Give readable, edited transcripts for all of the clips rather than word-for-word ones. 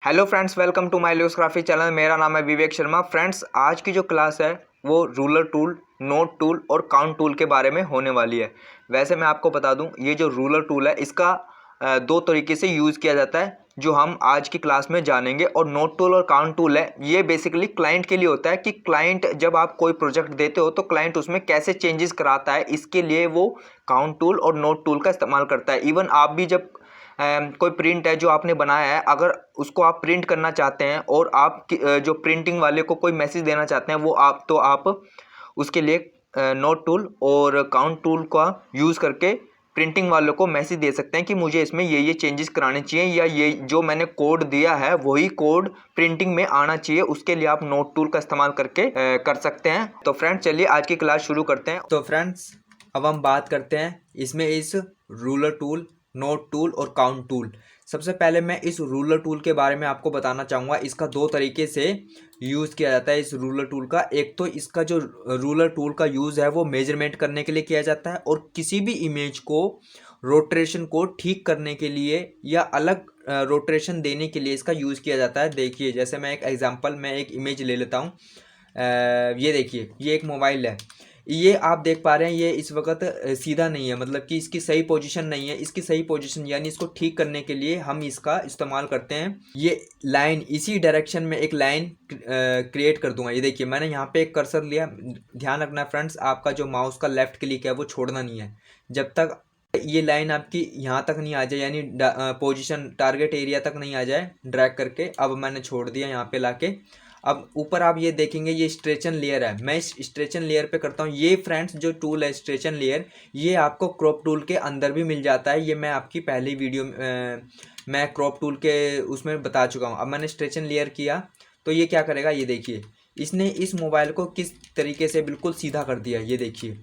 Hello friends, welcome to my लियोग्राफी channel. मेरा नाम है विवेक शर्मा। फ्रेंड्स, आज की जो क्लास है वो रूलर टूल, नोट टूल और काउंट टूल के बारे में होने वाली है। वैसे मैं आपको बता दूं, ये जो रूलर टूल है इसका दो तरीके से यूज़ किया जाता है जो हम आज की क्लास में जानेंगे। और नोट टूल और काउंट टूल है ये बेसिकली क्लाइंट के लिए होता है कि क्लाइंट जब आप कोई प्रोजेक्ट देते हो तो क्लाइंट उसमें कैसे चेंजेस कराता है, इसके लिए वो काउंट टूल और नोट टूल का इस्तेमाल करता है। इवन आप भी जब कोई प्रिंट है जो आपने बनाया है, अगर उसको आप प्रिंट करना चाहते हैं और आप जो प्रिंटिंग वाले को कोई मैसेज देना चाहते हैं वो आप उसके लिए नोट टूल और काउंट टूल का यूज़ करके प्रिंटिंग वालों को मैसेज दे सकते हैं कि मुझे इसमें ये चेंजेस कराने चाहिए या ये जो मैंने कोड दिया है वही कोड प्रिंटिंग में आना चाहिए। उसके लिए आप नोट टूल का इस्तेमाल करके कर सकते हैं। तो फ्रेंड्स, चलिए आज की क्लास शुरू करते हैं। तो फ्रेंड्स, अब हम बात करते हैं इसमें इस रूलर टूल, नोट टूल और काउंट टूल। सबसे पहले मैं इस रूलर टूल के बारे में आपको बताना चाहूँगा। इसका दो तरीके से यूज़ किया जाता है इस रूलर टूल का। एक तो इसका जो रूलर टूल का यूज़ है वो मेजरमेंट करने के लिए किया जाता है, और किसी भी इमेज को रोटेशन को ठीक करने के लिए या अलग रोटेशन देने के लिए इसका यूज़ किया जाता है। देखिए, जैसे मैं एक इमेज ले लेता हूँ। ये देखिए, ये एक मोबाइल है। ये आप देख पा रहे हैं, ये इस वक्त सीधा नहीं है, मतलब कि इसकी सही पोजीशन नहीं है। इसकी सही पोजीशन यानी इसको ठीक करने के लिए हम इसका इस्तेमाल करते हैं। ये लाइन, इसी डायरेक्शन में एक लाइन क्रिएट कर दूंगा। ये देखिए, मैंने यहाँ पे एक कर्सर लिया। ध्यान रखना फ्रेंड्स, आपका जो माउस का लेफ्ट क्लिक है वो छोड़ना नहीं है जब तक ये लाइन आपकी यहाँ तक नहीं आ जाए, यानी पोजीशन टारगेट एरिया तक नहीं आ जाए ड्रैग करके। अब मैंने छोड़ दिया यहाँ पे लाके। अब ऊपर आप ये देखेंगे, ये स्ट्रेचन लेयर है। मैं इस स्ट्रेचन लेयर पे करता हूँ। ये फ्रेंड्स जो टूल है स्ट्रेचन लेयर, ये आपको क्रॉप टूल के अंदर भी मिल जाता है। ये मैं आपकी पहली वीडियो मैं क्रॉप टूल के उसमें बता चुका हूँ। अब मैंने स्ट्रेचन लेयर किया तो ये क्या करेगा, ये देखिए, इसने इस मोबाइल को किस तरीके से बिल्कुल सीधा कर दिया। ये देखिए,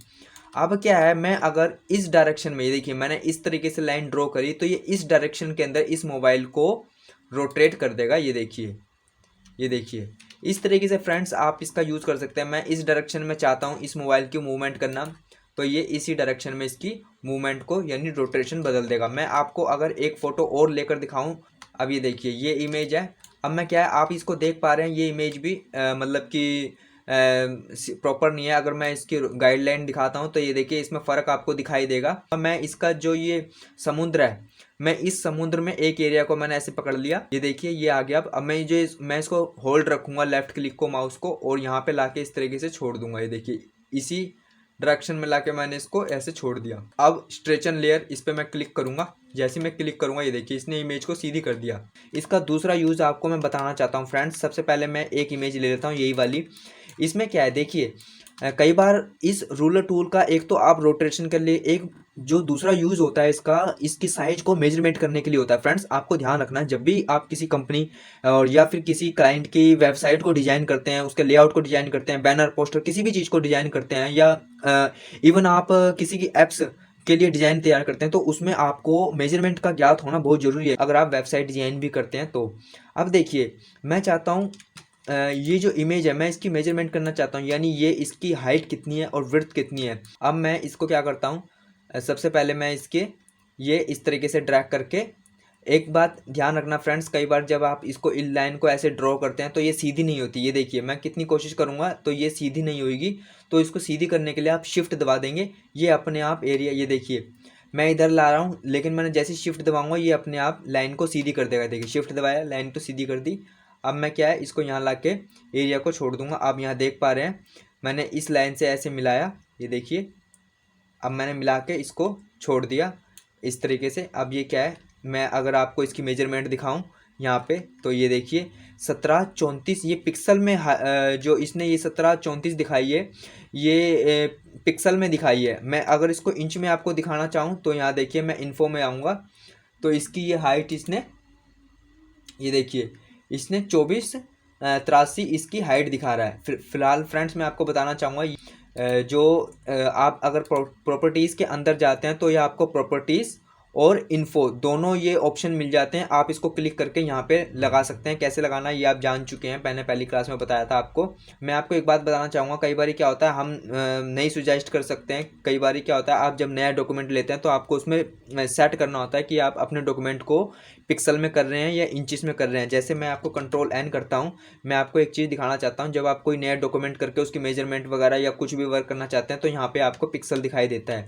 अब क्या है, मैं अगर इस डायरेक्शन में, ये देखिए मैंने इस तरीके से लाइन ड्रॉ करी तो ये इस डायरेक्शन के अंदर इस मोबाइल को रोटेट कर देगा। ये देखिए, ये देखिए, इस तरीके से फ्रेंड्स आप इसका यूज़ कर सकते हैं। मैं इस डायरेक्शन में चाहता हूँ इस मोबाइल की मूवमेंट करना, तो ये इसी डायरेक्शन में इसकी मूवमेंट को यानी रोटेशन बदल देगा। मैं आपको अगर एक फ़ोटो और लेकर दिखाऊं, अब ये देखिए, ये इमेज है। अब मैं क्या है, आप इसको देख पा रहे हैं, ये इमेज भी मतलब कि प्रॉपर नहीं है। अगर मैं इसकी गाइडलाइन दिखाता हूँ तो ये देखिए, इसमें फ़र्क आपको दिखाई देगा। अब मैं इसका जो ये समुद्र है, मैं इस समुद्र में एक एरिया को मैंने ऐसे पकड़ लिया। ये देखिए, ये आ गया। अब मैं इसको होल्ड रखूंगा, लेफ्ट क्लिक को माउस को, और यहाँ पे लाके इस तरीके से छोड़ दूंगा। ये देखिए, इसी डायरेक्शन में लाके मैंने इसको ऐसे छोड़ दिया। अब स्ट्रेचन लेयर, इस पर मैं क्लिक करूंगा। जैसे मैं क्लिक करूंगा, ये देखिए, इसने इमेज को सीधी कर दिया। इसका दूसरा यूज़ आपको मैं बताना चाहता हूँ फ्रेंड्स। सबसे पहले मैं एक इमेज ले लेता हूँ, यही वाली। इसमें क्या है, देखिए, कई बार इस रूलर टूल का एक तो आप रोटेशन के लिए, एक जो दूसरा यूज़ होता है इसका, इसकी साइज को मेजरमेंट करने के लिए होता है। फ्रेंड्स, आपको ध्यान रखना है, जब भी आप किसी कंपनी और या फिर किसी क्लाइंट की वेबसाइट को डिज़ाइन करते हैं, उसके लेआउट को डिज़ाइन करते हैं, बैनर पोस्टर किसी भी चीज़ को डिज़ाइन करते हैं, या इवन आप किसी की एप्स के लिए डिज़ाइन तैयार करते हैं, तो उसमें आपको मेजरमेंट का ज्ञात होना बहुत ज़रूरी है, अगर आप वेबसाइट डिज़ाइन भी करते हैं तो। अब देखिए, मैं चाहता हूँ ये जो इमेज है मैं इसकी मेजरमेंट करना चाहता हूँ, यानी ये इसकी हाइट कितनी है और विड्थ कितनी है। अब मैं इसको क्या करता हूँ, सबसे पहले मैं इसके ये इस तरीके से ड्रैग करके, एक बात ध्यान रखना फ्रेंड्स, कई बार जब आप इसको इन लाइन को ऐसे ड्रॉ करते हैं तो ये सीधी नहीं होती। ये देखिए, मैं कितनी कोशिश करूँगा तो ये सीधी नहीं होगी। तो इसको सीधी करने के लिए आप शिफ्ट दबा देंगे, ये अपने आप एरिया, ये देखिए मैं इधर ला रहा हूँ, लेकिन मैंने जैसे शिफ्ट दबाऊंगा ये अपने आप लाइन को सीधी कर देगा। देखिए, शिफ्ट दबाया, लाइन तो सीधी कर दी। अब मैं क्या है, इसको यहाँ ला के एरिया को छोड़ दूंगा। आप यहाँ देख पा रहे हैं, मैंने इस लाइन से ऐसे मिलाया। ये देखिए, अब मैंने मिला के इसको छोड़ दिया इस तरीके से। अब ये क्या है, मैं अगर आपको इसकी मेजरमेंट दिखाऊं यहाँ पे, तो ये देखिए 1734, ये पिक्सल में जो इसने ये 1734 दिखाई है, ये पिक्सल में दिखाई है। मैं अगर इसको इंच में आपको दिखाना चाहूँ तो यहाँ देखिए, मैं इन्फो में आऊँगा तो इसकी ये हाइट इसने, ये देखिए, इसने 2483 इसकी हाइट दिखा रहा है। फिलहाल फ्रेंड्स, मैं आपको बताना चाहूँगा जो आप अगर प्रॉपर्टीज़ के अंदर जाते हैं तो ये आपको प्रॉपर्टीज़ और इन्फो दोनों ये ऑप्शन मिल जाते हैं। आप इसको क्लिक करके यहाँ पे लगा सकते हैं। कैसे लगाना ये आप जान चुके हैं, मैंने पहली क्लास में बताया था आपको। मैं आपको एक बात बताना चाहूँगा, कई बार क्या होता है हम नहीं सुजेस्ट कर सकते हैं। कई बार क्या होता है आप जब नया डॉक्यूमेंट लेते हैं तो आपको उसमें सेट करना होता है कि आप अपने डॉक्यूमेंट को पिक्सल में कर रहे हैं या इंचिस में कर रहे हैं। जैसे मैं आपको कंट्रोल एन करता हूँ, मैं आपको एक चीज़ दिखाना चाहता हूँ। जब आप कोई नया डॉक्यूमेंट करके उसकी मेजरमेंट वगैरह या कुछ भी वर्क करना चाहते हैं तो यहाँ पे आपको पिक्सल दिखाई देता है।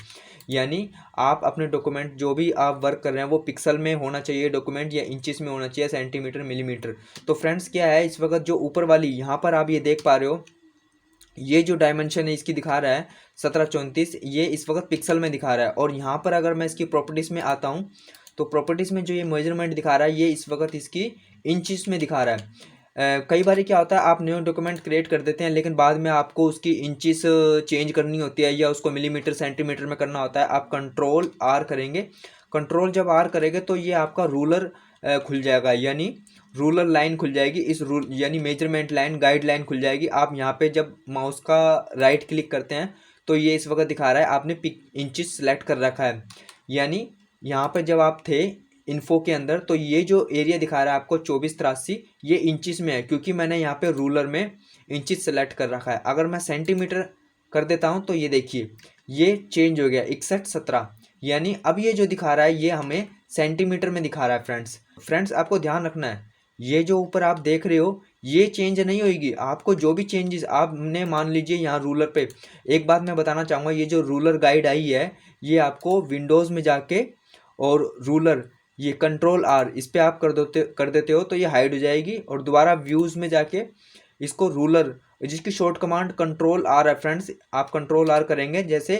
यानी आप अपने डॉक्यूमेंट जो भी आप वर्क कर रहे हैं वो पिक्सल में होना चाहिए डॉक्यूमेंट, या इंचेस में होना चाहिए, सेंटीमीटर, मिलीमीटर। तो फ्रेंड्स क्या है, इस वक्त जो ऊपर वाली यहाँ पर आप ये देख पा रहे हो, ये जो डायमेंशन है इसकी दिखा रहा है 1734, ये इस वक्त पिक्सल में दिखा रहा है। और यहाँ पर अगर मैं इसकी प्रॉपर्टीज़ में आता हूँ तो प्रॉपर्टीज़ में जो ये मेजरमेंट दिखा रहा है ये इस वक्त इसकी इंचेस में दिखा रहा है। कई बार क्या होता है आप न्यू डॉक्यूमेंट क्रिएट कर देते हैं लेकिन बाद में आपको उसकी इंचेस चेंज करनी होती है या उसको मिलीमीटर सेंटीमीटर में करना होता है। आप कंट्रोल आर करेंगे, कंट्रोल जब आर करेंगे तो ये आपका रूलर खुल जाएगा, यानी रूलर लाइन खुल जाएगी। इस रूल यानी मेजरमेंट लाइन, गाइड लाइन खुल जाएगी। आप यहाँ पे जब माउस का राइट क्लिक करते हैं तो ये इस वक्त दिखा रहा है आपने इंचेस सेलेक्ट कर रखा है। यानी यहाँ पर जब आप थे इन्फो के अंदर तो ये जो एरिया दिखा रहा है आपको 2483, ये इंचिस में है क्योंकि मैंने यहाँ पे रूलर में इंचिस सेलेक्ट कर रखा है। अगर मैं सेंटीमीटर कर देता हूँ तो ये देखिए ये चेंज हो गया 6117, यानी अब ये जो दिखा रहा है ये हमें सेंटीमीटर में दिखा रहा है। फ्रेंड्स आपको ध्यान रखना है, ये जो ऊपर आप देख रहे हो ये चेंज नहीं होगी। आपको जो भी चेंजेस आपने मान लीजिए यहाँ रूलर पे, एक बात मैं बताना चाहूँगा, ये जो रूलर गाइड आई है ये आपको विंडोज़ में जाके और रूलर ये कंट्रोल आर इस पर आप कर देते हो तो ये हाइड हो जाएगी। और दोबारा व्यूज़ में जाके इसको रूलर, जिसकी शॉर्ट कमांड कंट्रोल आर है फ्रेंड्स, आप कंट्रोल आर करेंगे जैसे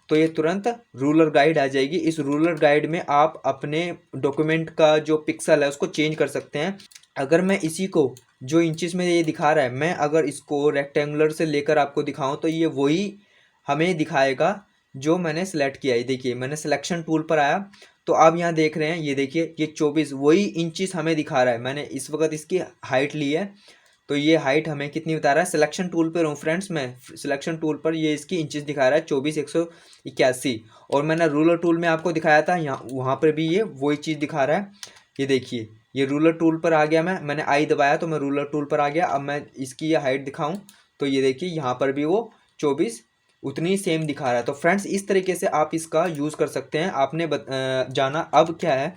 तो ये तुरंत रूलर गाइड आ जाएगी। इस रूलर गाइड में आप अपने डॉक्यूमेंट का जो पिक्सल है उसको चेंज कर सकते हैं। अगर मैं इसी को जो इंचेस में ये दिखा रहा है, मैं अगर इसको रेक्टेंगुलर से लेकर आपको दिखाऊं तो ये वही हमें दिखाएगा जो मैंने सेलेक्ट किया है। देखिए मैंने सिलेक्शन टूल पर आया तो आप यहाँ देख रहे हैं, ये देखिए ये 24 वही इंचेस हमें दिखा रहा है। मैंने इस वक्त इसकी हाइट ली है तो ये हाइट हमें कितनी बता रहा है, सिलेक्शन टूल पर हूँ फ्रेंड्स, मैं सिलेक्शन टूल पर ये इसकी इंचेस दिखा रहा है 24,181। और मैंने रूलर टूल में आपको दिखाया था यहाँ, वहाँ पर भी ये वही चीज़ दिखा रहा है। ये देखिए ये रूलर टूल पर आ गया, मैंने आई दबाया तो मैं रूलर टूल पर आ गया। अब मैं इसकी ये हाइट दिखाऊं तो ये देखिए यहाँ पर भी वो 24 उतनी सेम दिखा रहा है। तो फ्रेंड्स इस तरीके से आप इसका यूज़ कर सकते हैं। आपने जाना अब क्या है,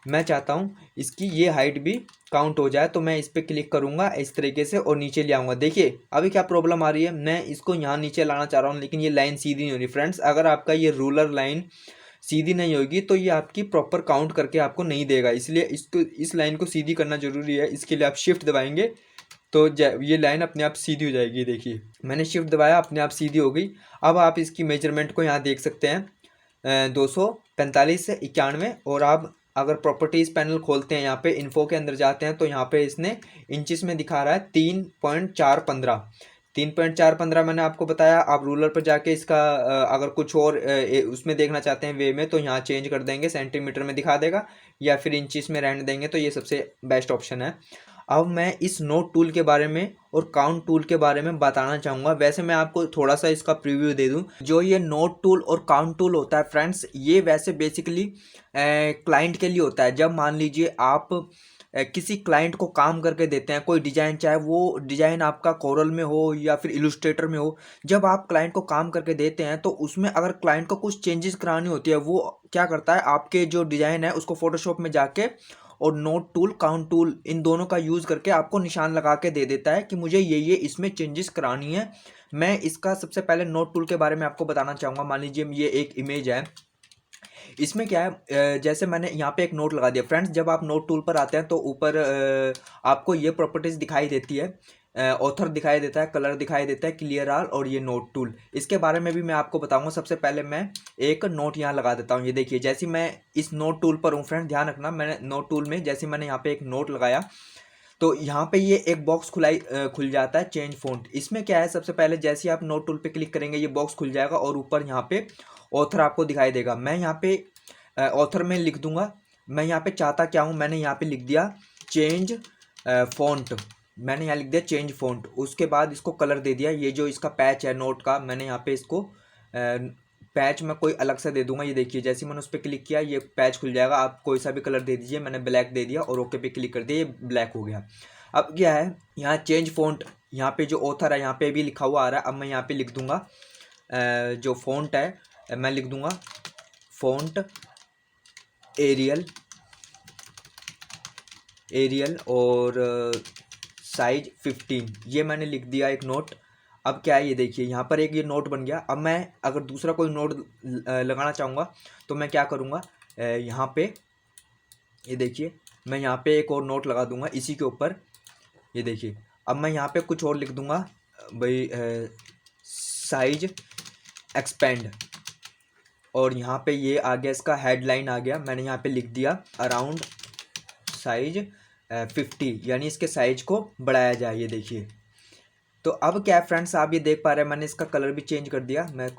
मैं चाहता हूँ इसकी ये हाइट भी काउंट हो जाए तो मैं इस पर क्लिक करूँगा इस तरीके से और नीचे ले आऊँगा। देखिए अभी क्या प्रॉब्लम आ रही है, मैं इसको यहाँ नीचे लाना चाह रहा हूँ लेकिन ये लाइन सीधी नहीं हो रही। फ्रेंड्स अगर आपका ये रूलर लाइन सीधी नहीं होगी तो ये आपकी प्रॉपर काउंट करके आपको नहीं देगा, इसलिए इसको इस लाइन को सीधी करना जरूरी है। इसके लिए आप शिफ्ट दबाएंगे तो ये लाइन अपने आप सीधी हो जाएगी। देखिए मैंने शिफ्ट दबाया, अपने आप सीधी हो गई। अब आप इसकी मेजरमेंट को यहाँ देख सकते हैं 245 से 91। और आप अगर प्रॉपर्टीज़ पैनल खोलते हैं यहाँ पे इन्फो के अंदर जाते हैं तो यहाँ पे इसने इंचेस में दिखा रहा है 3.415। 3.415 मैंने आपको बताया। आप रूलर पर जाके इसका अगर कुछ और उसमें देखना चाहते हैं वे में तो यहाँ चेंज कर देंगे, सेंटीमीटर में दिखा देगा, या फिर इंचेस में रहने देंगे तो ये सबसे बेस्ट ऑप्शन है। अब मैं इस नोट टूल के बारे में और काउंट टूल के बारे में बताना चाहूँगा। वैसे मैं आपको थोड़ा सा इसका प्रीव्यू दे दूँ। जो ये नोट टूल और काउंट टूल होता है फ्रेंड्स, ये वैसे बेसिकली क्लाइंट के लिए होता है। जब मान लीजिए आप किसी क्लाइंट को काम करके देते हैं कोई डिज़ाइन, चाहे वो डिज़ाइन आपका कोरल में हो या फिर इलस्ट्रेटर में हो, जब आप क्लाइंट को काम करके देते हैं तो उसमें अगर क्लाइंट को कुछ चेंजेस करानी होती है, वो क्या करता है आपके जो डिज़ाइन है उसको फोटोशॉप में जाके और नोट टूल, काउंट टूल, इन दोनों का यूज़ करके आपको निशान लगा के दे देता है कि मुझे ये इसमें चेंजेस करानी है। मैं इसका सबसे पहले नोट टूल के बारे में आपको बताना चाहूँगा। मान लीजिए ये एक इमेज है, इसमें क्या है जैसे मैंने यहाँ पे एक नोट लगा दिया। फ्रेंड्स जब आप नोट टूल पर आते हैं तो ऊपर आपको ये प्रॉपर्टीज़ दिखाई देती है, ऑथर दिखाई देता है, कलर दिखाई देता है, क्लियर ऑल, और ये नोट टूल। इसके बारे में भी मैं आपको बताऊंगा। सबसे पहले मैं एक नोट यहाँ लगा देता हूँ। ये देखिए जैसे मैं इस नोट टूल पर हूँ फ्रेंड, ध्यान रखना, मैंने नोट टूल में जैसे मैंने यहाँ पे एक नोट लगाया तो यहाँ पे ये एक बॉक्स खुल जाता है, चेंज फ़ॉन्ट। इसमें क्या है, सबसे पहले जैसे आप नोट टूल पे क्लिक करेंगे ये बॉक्स खुल जाएगा और ऊपर यहाँ पे ऑथर आपको दिखाई देगा। मैं यहाँ पे ऑथर में लिख दूंगा मैं यहाँ पे चाहता क्या हूँ। मैंने यहाँ पे लिख दिया चेंज फ़ॉन्ट, मैंने यहाँ लिख दिया चेंज फ़ॉन्ट। उसके बाद इसको कलर दे दिया। ये जो इसका पैच है नोट का, मैंने यहाँ पे इसको पैच मैं कोई अलग से दे दूंगा। ये देखिए जैसे मैंने उस पर क्लिक किया ये पैच खुल जाएगा। आप कोई सा भी कलर दे दीजिए, मैंने ब्लैक दे दिया और ओके पे क्लिक कर दिया, ये ब्लैक हो गया। अब क्या है यहाँ चेंज फ़ॉन्ट, यहाँ पे जो ऑथर है यहाँ पे भी लिखा हुआ आ रहा है। अब मैं यहाँ पे लिख दूंगा जो फ़ॉन्ट है मैं लिख दूंगा फ़ॉन्ट एरियल और साइज 15, ये मैंने लिख दिया एक नोट। अब क्या है ये देखिए यहाँ पर एक ये नोट बन गया। अब मैं अगर दूसरा कोई नोट लगाना चाहूँगा तो मैं क्या करूँगा, यहाँ पे ये देखिए मैं यहाँ पे एक और नोट लगा दूँगा इसी के ऊपर। ये देखिए अब मैं यहाँ पे कुछ और लिख दूँगा भाई, साइज एक्सपेंड, और यहाँ पे ये आ गया इसका हेडलाइन आ गया। मैंने यहाँ पे लिख दिया अराउंड साइज 50, यानी इसके साइज को बढ़ाया जाए। ये देखिए तो अब क्या है फ्रेंड्स, आप ये देख पा रहे हैं मैंने इसका कलर भी चेंज कर दिया। मैं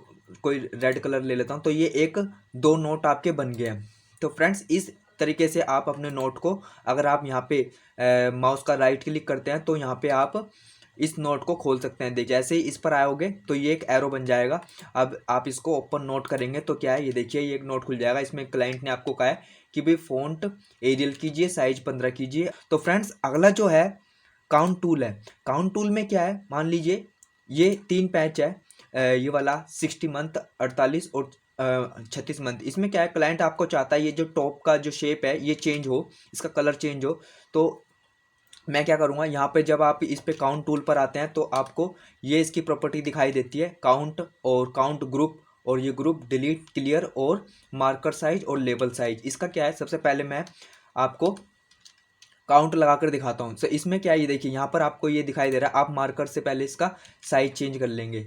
कोई रेड कलर ले लेता हूँ, तो ये एक दो नोट आपके बन गए हैं। तो फ्रेंड्स इस तरीके से आप अपने नोट को, अगर आप यहाँ पे माउस का राइट क्लिक करते हैं तो यहाँ पे आप इस नोट को खोल सकते हैं। जैसे ही इस पर आओगे तो ये एक एरो बन जाएगा। अब आप इसको ओपन नोट करेंगे तो क्या है ये देखिए ये एक नोट खुल जाएगा। इसमें क्लाइंट ने आपको कहा है कि भाई फ़ॉन्ट एरियल कीजिए, साइज 15 कीजिए। तो फ्रेंड्स अगला जो है काउंट टूल है। काउंट टूल में क्या है, मान लीजिए ये 3 पैच है, ये वाला 60 मंथ, 48 और 36 मंथ। इसमें क्या है क्लाइंट आपको चाहता है ये जो टॉप का जो शेप है ये चेंज हो, इसका कलर चेंज हो। तो मैं क्या करूँगा, यहाँ पे जब आप इस पे काउंट टूल पर आते हैं तो आपको ये इसकी प्रॉपर्टी दिखाई देती है, काउंट और काउंट ग्रुप, और ये ग्रुप डिलीट, क्लियर और मार्कर साइज और लेबल साइज। इसका क्या है, सबसे पहले मैं आपको काउंट लगा कर दिखाता हूँ। तो इसमें क्या है ये देखिए यहाँ पर आपको ये दिखाई दे रहा है। आप मार्कर से पहले इसका साइज चेंज कर लेंगे।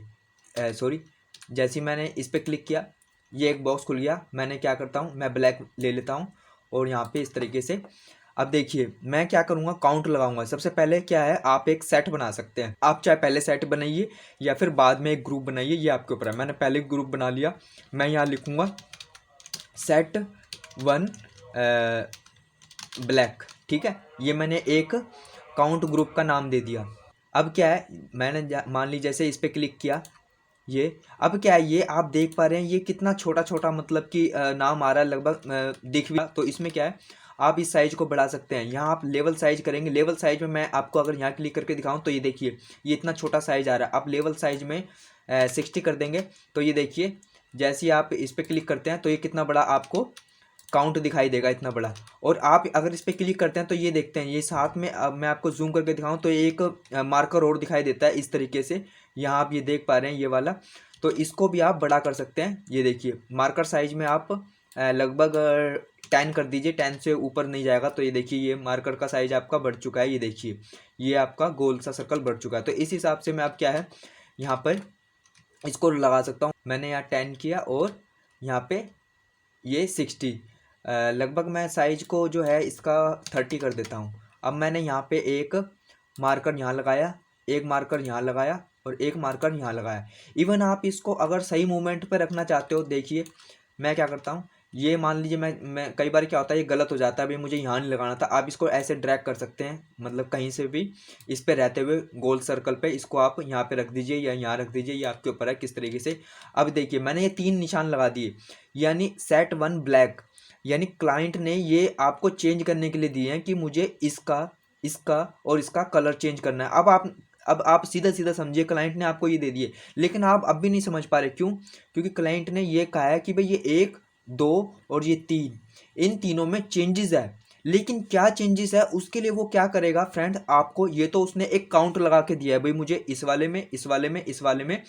सॉरी, जैसे ही मैंने इस पर क्लिक किया ये एक बॉक्स खुल गया। मैंने क्या करता हूँ, मैं ब्लैक ले लेता हूँ और यहाँ पे इस तरीके से। अब देखिए मैं क्या करूँगा, काउंट लगाऊंगा। सबसे पहले क्या है, आप एक सेट बना सकते हैं। आप चाहे पहले सेट बनाइए या फिर बाद में एक ग्रुप बनाइए, ये आपके ऊपर है। मैंने पहले ग्रुप बना लिया। मैं यहाँ लिखूँगा सेट 1 ब्लैक, ठीक है। ये मैंने एक काउंट ग्रुप का नाम दे दिया। अब क्या है, मैंने मान ली जैसे इस पर क्लिक किया ये, अब क्या है ये आप देख पा रहे हैं ये कितना छोटा छोटा मतलब कि नाम आ रहा है, लगभग दिख भी। तो इसमें क्या है, आप इस साइज को बढ़ा सकते हैं। यहाँ आप लेवल साइज करेंगे। लेवल साइज में मैं आपको अगर यहाँ क्लिक करके दिखाऊं तो ये देखिए ये इतना छोटा साइज आ रहा है। आप लेवल साइज में 60 कर देंगे तो ये देखिए जैसे ही आप इस पर क्लिक करते हैं तो ये कितना बड़ा आपको काउंट दिखाई देगा, इतना बड़ा। और आप अगर इस पर क्लिक करते हैं तो ये देखते हैं ये साथ में, अब मैं आपको जूम करके दिखाऊं तो एक मार्कर और दिखाई देता है इस तरीके से। यहाँ आप ये देख पा रहे हैं ये वाला। तो इसको भी आप बड़ा कर सकते हैं। ये देखिए मार्कर साइज में आप लगभग 10 कर दीजिए, 10 से ऊपर नहीं जाएगा। तो ये देखिए ये मार्कर का साइज आपका बढ़ चुका है। ये देखिए ये आपका गोल सा सर्कल बढ़ चुका है। तो इस हिसाब से मैं आप क्या है यहाँ पर इसको लगा सकता हूँ। मैंने यहाँ 10 किया और यहाँ पे ये 60, लगभग मैं साइज को जो है इसका 30 कर देता हूँ। अब मैंने यहाँ पे एक मार्कर यहाँ लगाया, एक मार्कर यहाँ लगाया और एक मार्कर यहाँ लगाया। इवन आप इसको अगर सही मूवमेंट पे रखना चाहते हो, देखिए मैं क्या करता हूँ, ये मान लीजिए मैं कई बार क्या होता है ये गलत हो जाता है, अभी मुझे यहाँ नहीं लगाना था। आप इसको ऐसे ड्रैग कर सकते हैं, मतलब कहीं से भी इस पे रहते हुए गोल सर्कल पे इसको आप यहाँ पे रख दीजिए या यहाँ रख दीजिए, ये आपके ऊपर है किस तरीके से। अब देखिए मैंने ये 3 निशान लगा दिए, यानी सेट 1 ब्लैक, यानी क्लाइंट ने ये आपको चेंज करने के लिए दिए हैं कि मुझे इसका और इसका कलर चेंज करना है। अब आप सीधा सीधा समझिए, क्लाइंट ने आपको ये दे दिए लेकिन आप अब भी नहीं समझ पा रहे। क्यों? क्योंकि क्लाइंट ने ये कहा है कि भाई ये 1, 2 और ये 3, इन तीनों में चेंजेस है। लेकिन क्या चेंजेस है उसके लिए वो क्या करेगा फ्रेंड, आपको ये तो उसने एक काउंट लगा के दिया है, भाई मुझे इस वाले में, इस वाले में, इस वाले में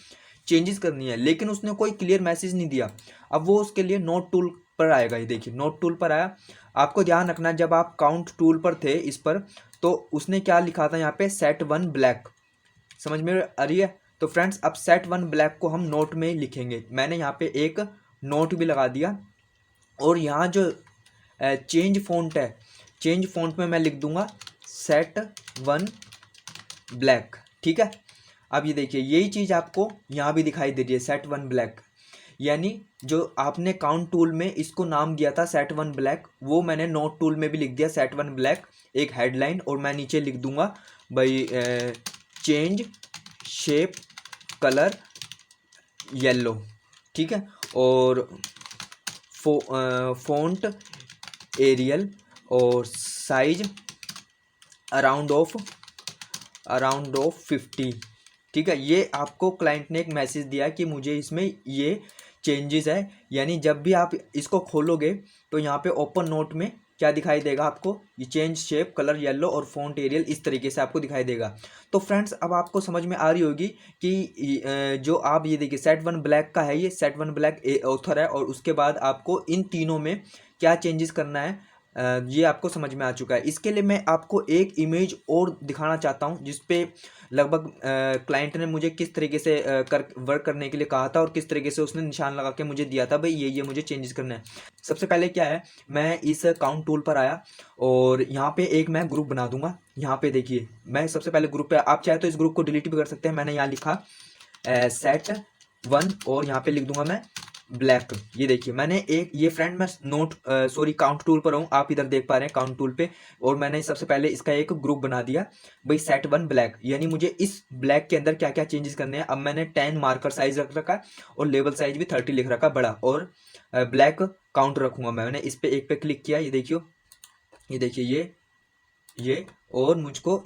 चेंजेस करनी है, लेकिन उसने कोई क्लियर मैसेज नहीं दिया। अब वो उसके लिए नोट टूल पर आएगा। ये देखिए नोट टूल पर आया। आपको ध्यान रखना जब आप काउंट टूल पर थे इस पर, तो उसने क्या लिखा था यहाँ पे, सेट 1 ब्लैक। समझ में आ रही है? तो फ्रेंड्स अब सेट 1 ब्लैक को हम नोट में लिखेंगे। मैंने यहाँ पे एक नोट भी लगा दिया और यहाँ जो चेंज फ़ॉन्ट है, चेंज फ़ॉन्ट में मैं लिख दूंगा सेट 1 ब्लैक, ठीक है। अब ये देखिए यही चीज़ आपको यहाँ भी दिखाई दे रही है, सेट 1 ब्लैक। यानी जो आपने काउंट टूल में इसको नाम दिया था सेट 1 ब्लैक, वो मैंने नोट टूल में भी लिख दिया सेट 1 ब्लैक, एक हेडलाइन, और मैं नीचे लिख दूंगा भाई चेंज शेप कलर येलो, ठीक है। और फ़ॉन्ट एरियल और साइज अराउंड ऑफ 50। ठीक है, ये आपको क्लाइंट ने एक मैसेज दिया कि मुझे इसमें ये चेंजेस है, यानी जब भी आप इसको खोलोगे तो यहाँ पे ओपन नोट में क्या दिखाई देगा आपको, ये चेंज शेप कलर येलो और फॉन्ट एरियल इस तरीके से आपको दिखाई देगा। तो फ्रेंड्स अब आपको समझ में आ रही होगी कि जो आप ये देखिए सेट वन ब्लैक का है, ये सेट वन ब्लैक ऑथर है और उसके बाद आपको इन तीनों में क्या चेंजेस करना है ये आपको समझ में आ चुका है। इसके लिए मैं आपको एक इमेज और दिखाना चाहता हूँ जिसपे लगभग क्लाइंट ने मुझे किस तरीके से वर्क करने के लिए कहा था और किस तरीके से उसने निशान लगा के मुझे दिया था भाई ये मुझे चेंजेस करना है। सबसे पहले क्या है, मैं इस काउंट टूल पर आया और यहाँ पे एक मैं ग्रुप बना दूंगा। यहाँ पे देखिए मैं सबसे पहले ग्रुप पे, आप चाहे तो इस ग्रुप को डिलीट भी कर सकते हैं। मैंने यहाँ लिखा सेट वन और यहाँ पे लिख दूंगा मैं ब्लैक। ये देखिए मैंने एक ये फ्रेंड मैं काउंट टूल पर हूँ, आप इधर देख पा रहे हैं काउंट टूल पे, और मैंने सबसे पहले इसका एक ग्रुप बना दिया भाई सेट वन ब्लैक, यानी मुझे इस ब्लैक के अंदर क्या क्या चेंजेस करने हैं। अब मैंने 10 मार्कर साइज रख रखा है और लेवल साइज भी 30 लिख रखा बड़ा, और ब्लैक काउंट रखूंगा मैंने इस पे एक पे क्लिक किया। ये देखिए ये और मुझको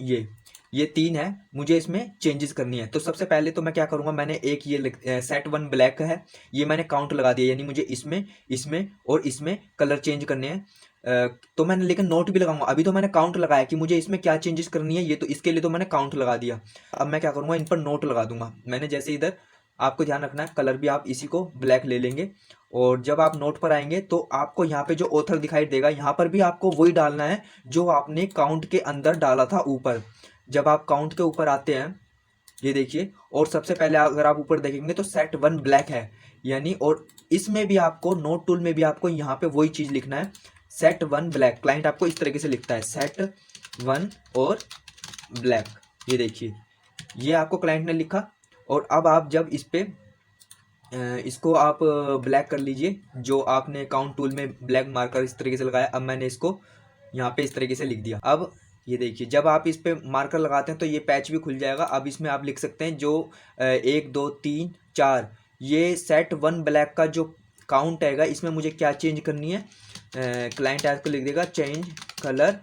ये तीन है, मुझे इसमें चेंजेस करनी है। तो सबसे पहले तो मैं क्या करूंगा, मैंने एक ये सेट वन ब्लैक है, ये मैंने काउंट लगा दिया, यानी मुझे इसमें और इसमें कलर चेंज करने हैं। तो मैंने लेकिन नोट भी लगाऊंगा, अभी तो मैंने काउंट लगाया कि मुझे इसमें क्या चेंजेस करनी है, ये तो इसके लिए तो मैंने काउंट लगा दिया। अब मैं क्या करूंगा, इन पर नोट लगा दूंगा। मैंने जैसे इधर आपको ध्यान रखना है, कलर भी आप इसी को ब्लैक ले लेंगे और जब आप नोट पर आएंगे तो आपको यहाँ पे जो ऑथर दिखाई देगा, यहाँ पर भी आपको वही डालना है जो आपने काउंट के अंदर डाला था ऊपर। जब आप काउंट के ऊपर आते हैं ये देखिए, और सबसे पहले अगर आप ऊपर देखेंगे तो सेट वन ब्लैक है, यानी और इसमें भी आपको नोट टूल में भी आपको यहाँ पे वही चीज़ लिखना है सेट वन ब्लैक। क्लाइंट आपको इस तरीके से लिखता है सेट वन और ब्लैक। ये देखिए ये आपको क्लाइंट ने लिखा, और अब आप जब इस पे इसको आप ब्लैक कर लीजिए, जो आपने काउंट टूल में ब्लैक मार्कर इस तरीके से लगाया। अब मैंने इसको यहाँ पे इस तरीके से लिख दिया। अब ये देखिए जब आप इस पे मार्कर लगाते हैं तो ये पैच भी खुल जाएगा। अब इसमें आप लिख सकते हैं जो 1 2 3 4 ये सेट वन ब्लैक का जो काउंट हैगा, इसमें मुझे क्या चेंज करनी है। क्लाइंट ऐप को लिख देगा चेंज कलर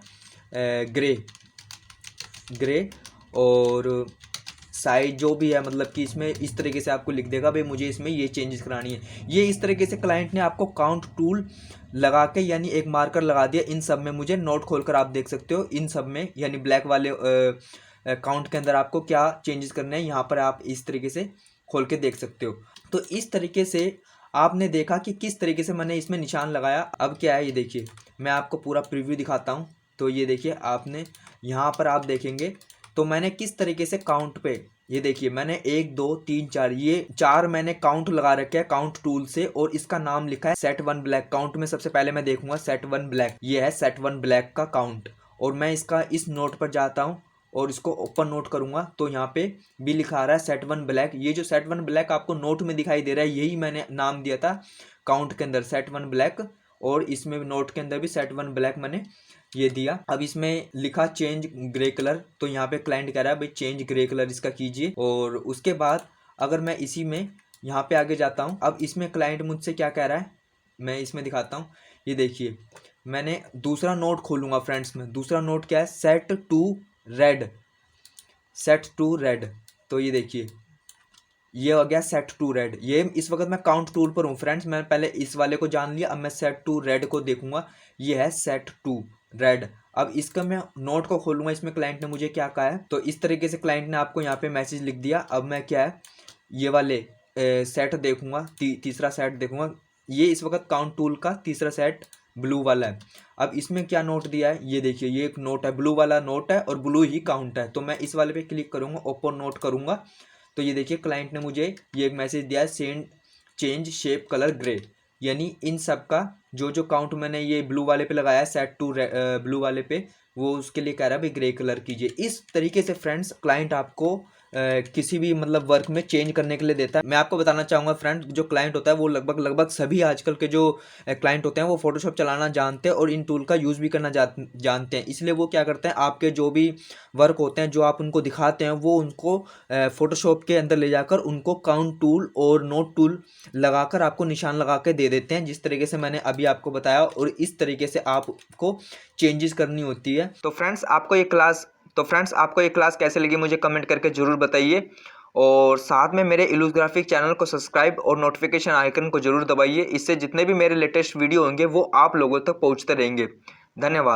ग्रे और साइज जो भी है, मतलब कि इसमें इस तरीके से आपको लिख देगा भाई मुझे इसमें ये चेंजेस करानी है। ये इस तरीके से क्लाइंट ने आपको काउंट टूल लगा के यानी एक मार्कर लगा दिया। इन सब में मुझे नोट खोलकर आप देख सकते हो, इन सब में यानी ब्लैक वाले काउंट के अंदर आपको क्या चेंजेस करने हैं, यहाँ पर आप इस तरीके से खोल के देख सकते हो। तो इस तरीके से आपने देखा कि किस तरीके से मैंने इसमें निशान लगाया। अब क्या है, ये देखिए मैं आपको पूरा प्रीव्यू दिखाता हूँ। तो ये देखिए आपने यहाँ पर आप देखेंगे तो मैंने किस तरीके से काउंट पे, ये देखिए मैंने 1 2 3 4 ये 4 मैंने काउंट लगा रखे हैं काउंट टूल से, और इसका नाम लिखा है सेट वन ब्लैक। काउंट में सबसे पहले मैं देखूंगा सेट वन ब्लैक, ये है सेट वन ब्लैक का काउंट, और मैं इसका इस नोट पर जाता हूँ और इसको ओपन नोट करूंगा तो यहाँ पे भी लिखा आ रहा है सेट वन ब्लैक। ये जो सेट वन ब्लैक आपको नोट में दिखाई दे रहा है, यही मैंने नाम दिया था काउंट के अंदर सेट वन ब्लैक, और इसमें नोट के अंदर भी सेट वन ब्लैक मैंने ये दिया। अब इसमें लिखा चेंज ग्रे कलर, तो यहाँ पे क्लाइंट कह रहा है भाई चेंज ग्रे कलर इसका कीजिए। और उसके बाद अगर मैं इसी में यहाँ पे आगे जाता हूँ, अब इसमें क्लाइंट मुझसे क्या कह रहा है मैं इसमें दिखाता हूँ। ये देखिए मैंने दूसरा नोट खोलूँगा फ्रेंड्स में, दूसरा नोट क्या है सेट टू रेड। तो ये देखिए ये हो गया सेट टू रेड। ये इस वक्त मैं काउंट टूल पर हूँ फ्रेंड्स, मैं पहले इस वाले को जान लिया, अब मैं सेट टू रेड को देखूंगा। ये है सेट टू रेड। अब इसका मैं नोट को खोलूंगा, इसमें क्लाइंट ने मुझे क्या कहा है। तो इस तरीके से क्लाइंट ने आपको यहाँ पे मैसेज लिख दिया। अब मैं क्या है ये वाले सेट देखूंगा, तीसरा सेट देखूंगा। ये इस वक्त काउंट टूल का तीसरा सेट ब्लू वाला है। अब इसमें क्या नोट दिया है, ये देखिए ये एक नोट है, ब्लू वाला नोट है और ब्लू ही काउंट है। तो मैं इस वाले पे क्लिक करूंगा, ओपन नोट करूंगा, तो ये देखिए क्लाइंट ने मुझे ये एक मैसेज दिया है चेंज शेप कलर ग्रे, यानी इन सब का जो काउंट मैंने ये ब्लू वाले पे लगाया सेट टू ब्लू वाले पे, वो उसके लिए कह रहा है भाई ग्रे कलर कीजिए। इस तरीके से फ्रेंड्स क्लाइंट आपको किसी भी मतलब वर्क में चेंज करने के लिए देता है। मैं आपको बताना चाहूँगा फ्रेंड, जो क्लाइंट होता है वो लगभग सभी आजकल के जो क्लाइंट होते हैं वो फोटोशॉप चलाना जानते हैं और इन टूल का यूज़ भी करना जानते हैं। इसलिए वो क्या करते हैं, आपके जो भी वर्क होते हैं जो आप उनको दिखाते हैं वो उनको फोटोशॉप के अंदर ले जाकर उनको काउंट टूल और नोट टूल लगाकर आपको निशान लगा के दे देते हैं, जिस तरीके से मैंने अभी आपको बताया। और इस तरीके से आपको चेंजेस करनी होती है। तो फ्रेंड्स आपको ये क्लास कैसे लगी मुझे कमेंट करके ज़रूर बताइए, और साथ में मेरे इलूस्ट्राफिक चैनल को सब्सक्राइब और नोटिफिकेशन आइकन को जरूर दबाइए। इससे जितने भी मेरे लेटेस्ट वीडियो होंगे वो आप लोगों तक पहुंचते रहेंगे। धन्यवाद।